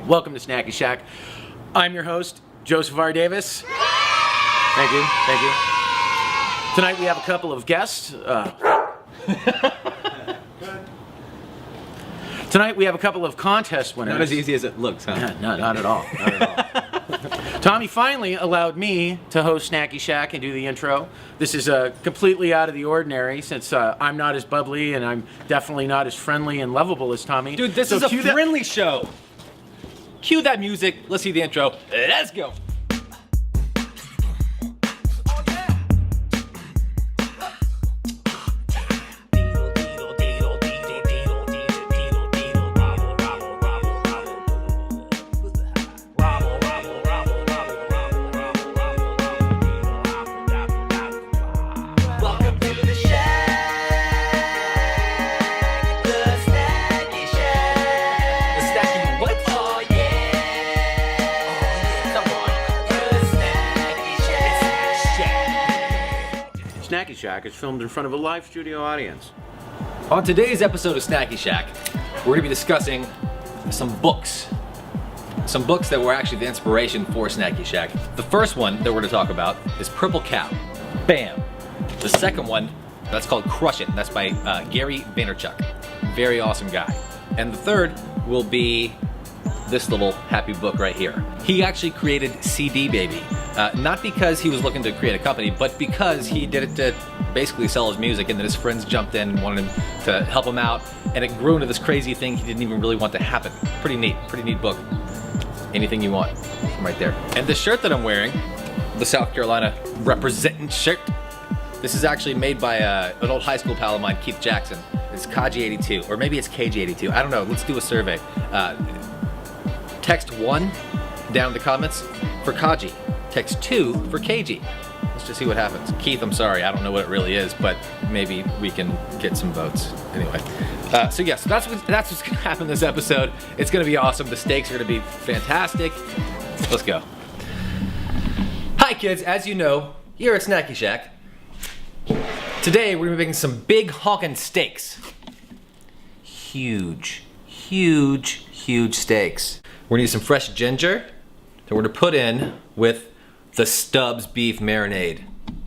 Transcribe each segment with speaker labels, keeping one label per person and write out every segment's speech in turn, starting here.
Speaker 1: Welcome to Snacky Shack. I'm your host, Joseph R. Davis. Thank you. Tonight we have a couple of guests. Tonight we have a couple of contest winners.
Speaker 2: Not as easy as it looks, huh?
Speaker 1: Yeah, no, not at all. Tommy finally allowed me to host Snacky Shack and do the intro. This is completely out of the ordinary since I'm not as bubbly and I'm definitely not as friendly and lovable as Tommy.
Speaker 2: Dude, this is a friendly show. Cue that music. Let's see the intro. Let's go.
Speaker 1: Snacky Shack is filmed in front of a live studio audience.
Speaker 2: On today's episode of Snacky Shack, we're going to be discussing some books. Some books that were actually the inspiration for Snacky Shack. The first one that we're going to talk about is Purple Cow. Bam! The second one, that's called Crush It. That's by Gary Vaynerchuk. Very awesome guy. And the third will be this little happy book right here. He actually created CD Baby. Not because he was looking to create a company, but because he did it to basically sell his music, and then his friends jumped in and wanted him to help him out, and it grew into this crazy thing he didn't even really want to happen. Pretty neat book. Anything you want, from right there. And the shirt that I'm wearing, the South Carolina representing shirt, this is actually made by an old high school pal of mine, Keith Jackson. It's Kaji82, or maybe it's KG82. I don't know. Let's do a survey. Text 1 down in the comments for Kaji. Text 2 for KG. Let's just see what happens. Keith, I'm sorry, I don't know what it really is, but maybe we can get some votes. Anyway, so yes, that's what's gonna happen this episode. It's gonna be awesome. The stakes are gonna be fantastic. Let's go. Hi kids, as you know, here at Snacky Shack, today we're gonna be making some big honkin' steaks. Huge steaks. We're gonna use some fresh ginger that we're gonna put in with the Stubbs beef marinade.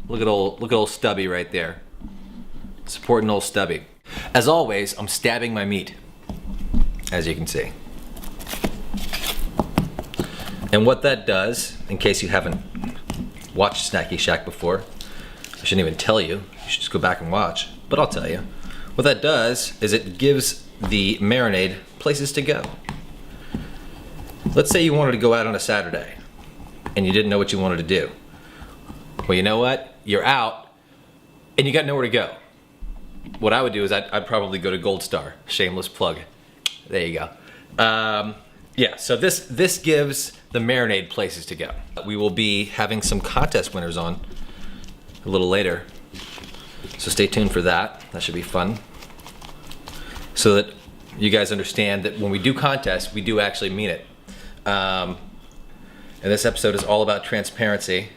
Speaker 2: Look at old Stubby right there. Supporting old Stubby. As always, I'm stabbing my meat, as you can see. And what that does, in case you haven't watched Snacky Shack before, I shouldn't even tell you, you should just go back and watch, but I'll tell you. What that does is it gives the marinade places to go. Let's say you wanted to go out on a Saturday and you didn't know what you wanted to do. Well, you know what? You're out and you got nowhere to go. What I would do is I'd probably go to Gold Star. Shameless plug. There you go. Yeah, so this gives the marinade places to go. We will be having some contest winners on a little later. So stay tuned for that. That should be fun. So that you guys understand that when we do contests, we do actually mean it. And this episode is all about transparency.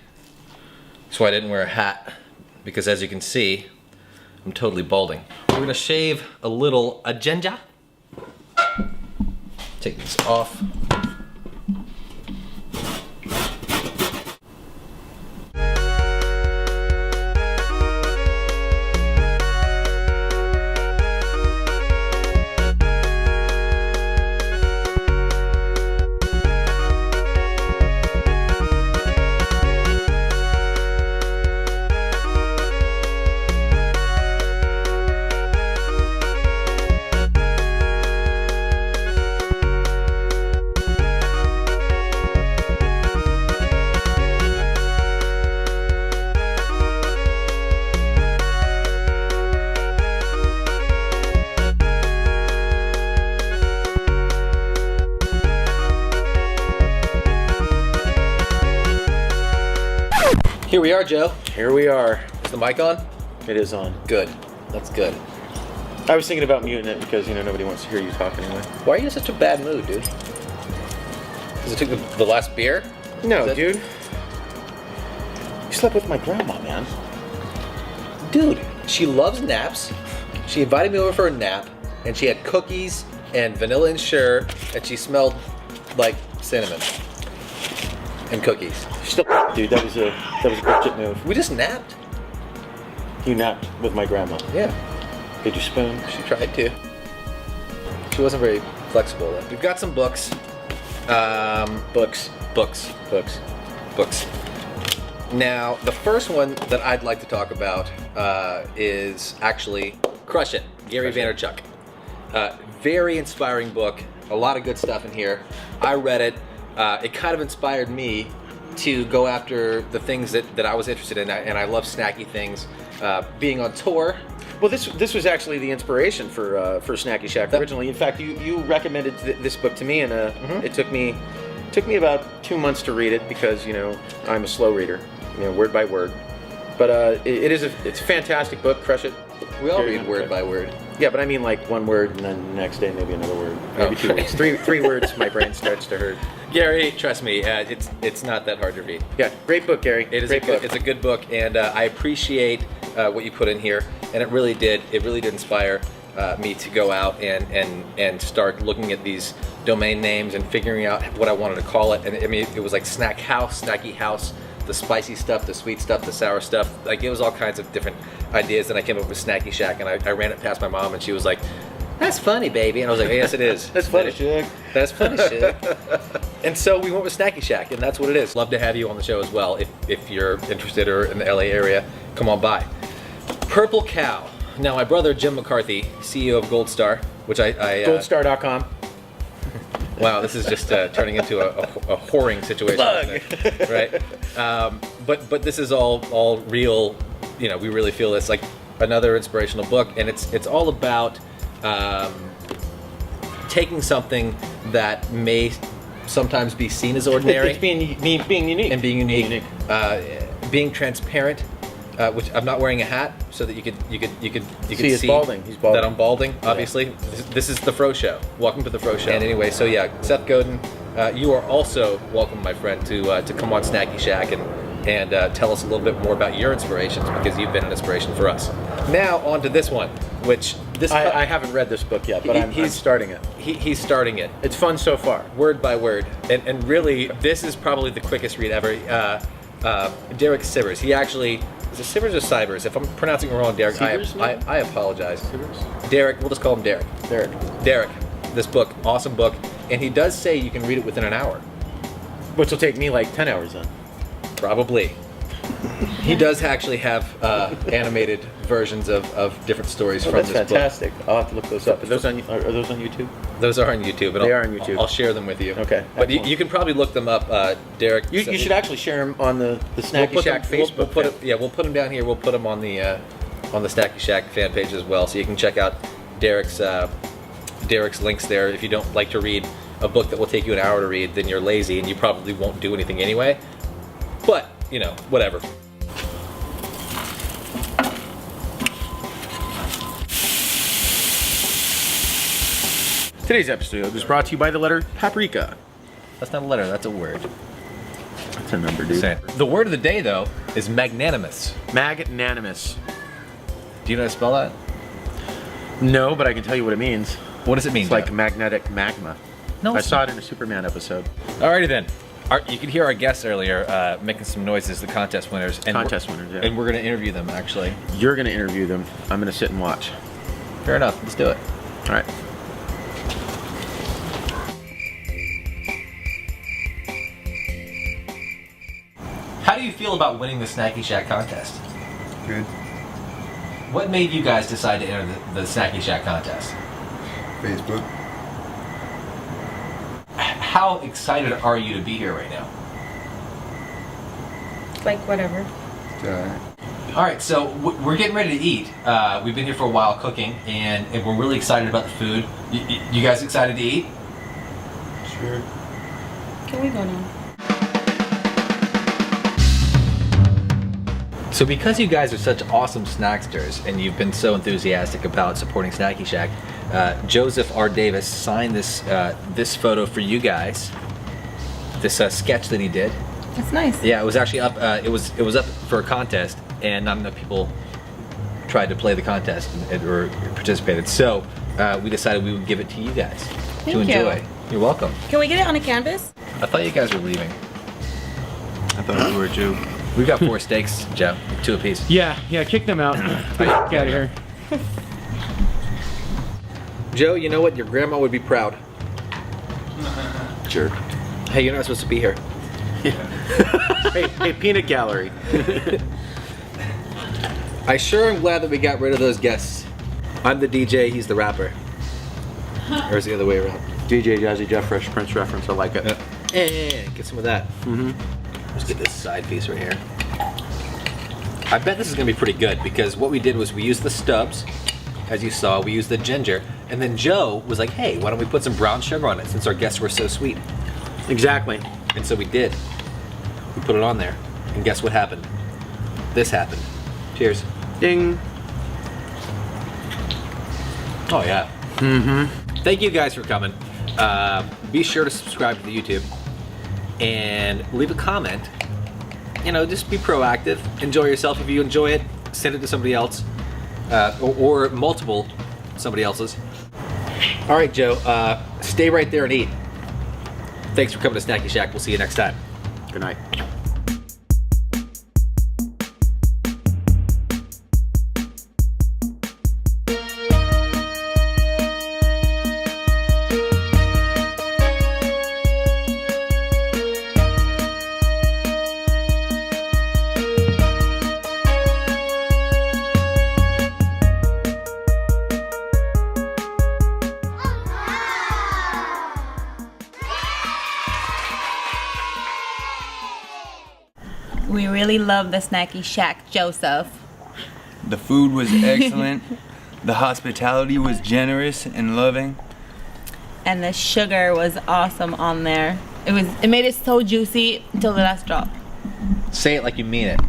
Speaker 2: That's why I didn't wear a hat, because as you can see, I'm totally balding. We're gonna shave a little ginger. Take this off. Here we are, Joe.
Speaker 1: Here we are.
Speaker 2: Is the mic on?
Speaker 1: It is on.
Speaker 2: Good. That's good.
Speaker 1: I was thinking about muting it because, you know, nobody wants to hear you talk anyway.
Speaker 2: Why are you in such a bad mood, dude? Because it took the last beer?
Speaker 1: No, dude. You slept with my grandma, man.
Speaker 2: Dude, she loves naps. She invited me over for a nap, and she had cookies and vanilla Ensure, and she smelled like cinnamon and cookies.
Speaker 1: Still, dude, that was a bullshit move.
Speaker 2: We just napped.
Speaker 1: You napped with my grandma.
Speaker 2: Yeah.
Speaker 1: Did you spoon?
Speaker 2: She tried to. She wasn't very flexible though. We've got some books. Books. Now, the first one that I'd like to talk about is actually Crush It, Gary Vaynerchuk. Very inspiring book. A lot of good stuff in here. I read it. It kind of inspired me to go after the things that I was interested in, and I love snacky things. Being on tour.
Speaker 1: Well, this was actually the inspiration for Snacky Shack originally. In fact, you recommended this book to me, and it took me about 2 months to read it because I'm a slow reader, word by word. But it's a fantastic book. Crush It.
Speaker 2: We all read word by word.
Speaker 1: Yeah, but I mean like one word, and then the next day maybe another word, maybe 2 words, three words. My brain starts to hurt.
Speaker 2: Gary, trust me, it's not that hard to read.
Speaker 1: Yeah, great book, Gary.
Speaker 2: It is
Speaker 1: great book.
Speaker 2: It's a good book, and I appreciate what you put in here, and it really did inspire me to go out and start looking at these domain names and figuring out what I wanted to call it. And I mean, it was like Snack House, Snacky House, the spicy stuff, the sweet stuff, the sour stuff. Like it was all kinds of different ideas. And I came up with Snacky Shack, and I ran it past my mom, and she was like, "That's funny, baby." And I was like, hey, "Yes, it is.
Speaker 1: That's funny, Shack.
Speaker 2: That's funny, Shack." And so we went with Snacky Shack, and that's what it is. Love to have you on the show as well. If you're interested or in the LA area, come on by. Purple Cow. Now, my brother Jim McCarthy, CEO of Gold Star, which I
Speaker 1: Goldstar.com.
Speaker 2: Wow, this is just turning into a whoring situation, isn't it? Right? But this is all real. We really feel it's like another inspirational book, and it's all about taking something that may sometimes be seen as ordinary.
Speaker 1: It's being unique.
Speaker 2: And being unique. Being transparent, which I'm not wearing a hat, so that you could see
Speaker 1: balding. He's balding.
Speaker 2: That I'm balding. Obviously, this is the Fro Show. Welcome to the Fro Show. And anyway, so yeah, Seth Godin, you are also welcome, my friend, to come on Snacky Shack and tell us a little bit more about your inspirations, because you've been an inspiration for us. Now on to this one, which
Speaker 1: I haven't read this book yet, but I'm starting it.
Speaker 2: He's starting it.
Speaker 1: It's fun so far.
Speaker 2: Word by word. And really, this is probably the quickest read ever. Derek Sivers. He actually, is it Sivers or Sivers? If I'm pronouncing it wrong, Derek, I apologize.
Speaker 1: Sivers?
Speaker 2: Derek, we'll just call him Derek.
Speaker 1: Derek.
Speaker 2: This book, awesome book. And he does say you can read it within an hour.
Speaker 1: Which will take me like 10 hours then.
Speaker 2: Probably. He does actually have animated versions of different stories from this book.
Speaker 1: That's fantastic. I'll have to look those up. Are those on YouTube?
Speaker 2: Those are on YouTube.
Speaker 1: They are on YouTube.
Speaker 2: I'll share them with you.
Speaker 1: Okay.
Speaker 2: But you can probably look them up, Derek.
Speaker 1: You should actually share them on the Snacky Shack Facebook.
Speaker 2: We'll put them down here. We'll put them on the Snacky Shack fan page as well, so you can check out Derek's links there. If you don't like to read a book that will take you an hour to read, then you're lazy and you probably won't do anything anyway. But whatever.
Speaker 1: Today's episode is brought to you by the letter paprika.
Speaker 2: That's not a letter, that's a word.
Speaker 1: That's a number, dude.
Speaker 2: The word of the day, though, is magnanimous.
Speaker 1: Magnanimous.
Speaker 2: Do you know how to spell that?
Speaker 1: No, but I can tell you what it means.
Speaker 2: What does it mean?
Speaker 1: It's like magnetic magma.
Speaker 2: No,
Speaker 1: I saw it in a Superman episode.
Speaker 2: Alrighty then. You could hear our guests earlier making some noises, the contest winners.
Speaker 1: Yeah.
Speaker 2: And we're going to interview them, actually.
Speaker 1: You're going to interview them. I'm going to sit and watch.
Speaker 2: Fair enough. Let's do it.
Speaker 1: All right.
Speaker 2: How do you feel about winning the Snacky Shack contest?
Speaker 3: Good.
Speaker 2: What made you guys decide to enter the Snacky Shack contest?
Speaker 3: Facebook.
Speaker 2: How excited are you to be here right now?
Speaker 4: Like whatever.
Speaker 2: All right, so we're getting ready to eat. We've been here for a while cooking, and we're really excited about the food. You guys excited to eat?
Speaker 3: Sure.
Speaker 4: Can we go now?
Speaker 2: So because you guys are such awesome snacksters, and you've been so enthusiastic about supporting Snacky Shack, Joseph R. Davis signed this photo for you guys. This sketch that he did.
Speaker 4: That's nice.
Speaker 2: Yeah, it was actually up. It was up for a contest, and not enough people tried to play the contest or participated. So we decided we would give it to you guys to enjoy. You're welcome.
Speaker 4: Can we get it on a canvas?
Speaker 2: I thought you guys were leaving.
Speaker 3: I thought you were too.
Speaker 2: We've got 4 steaks, Joe. 2 apiece.
Speaker 1: Yeah, kick them out. Get out of here.
Speaker 2: Joe, you know what? Your grandma would be proud.
Speaker 3: Jerk.
Speaker 2: Hey, you're not supposed to be here.
Speaker 1: Hey, peanut gallery.
Speaker 2: I sure am glad that we got rid of those guests. I'm the DJ, he's the rapper. Or is it the other way around?
Speaker 1: DJ Jazzy Jeff Fresh Prince reference. I like it.
Speaker 2: Get some of that. Let's get this side piece right here. I bet this is gonna be pretty good because what we did was we used the stubs, as you saw, we used the ginger, and then Joe was like, hey, why don't we put some brown sugar on it since our guests were so sweet?
Speaker 1: Exactly.
Speaker 2: And so we did. We put it on there, and guess what happened? This happened. Cheers.
Speaker 1: Ding.
Speaker 2: Oh yeah. Thank you guys for coming. Be sure to subscribe to the YouTube and leave a comment. You know, just be proactive. Enjoy yourself. If you enjoy it, send it to somebody else, or multiple somebody else's. All right, Joe. Stay right there and eat. Thanks for coming to Snacky Shack. We'll see you next time.
Speaker 1: Good night.
Speaker 4: We really love the Snacky Shack, Joseph.
Speaker 3: The food was excellent. The hospitality was generous and loving.
Speaker 4: And the sugar was awesome on there. It made it so juicy until the last drop.
Speaker 2: Say it like you mean it.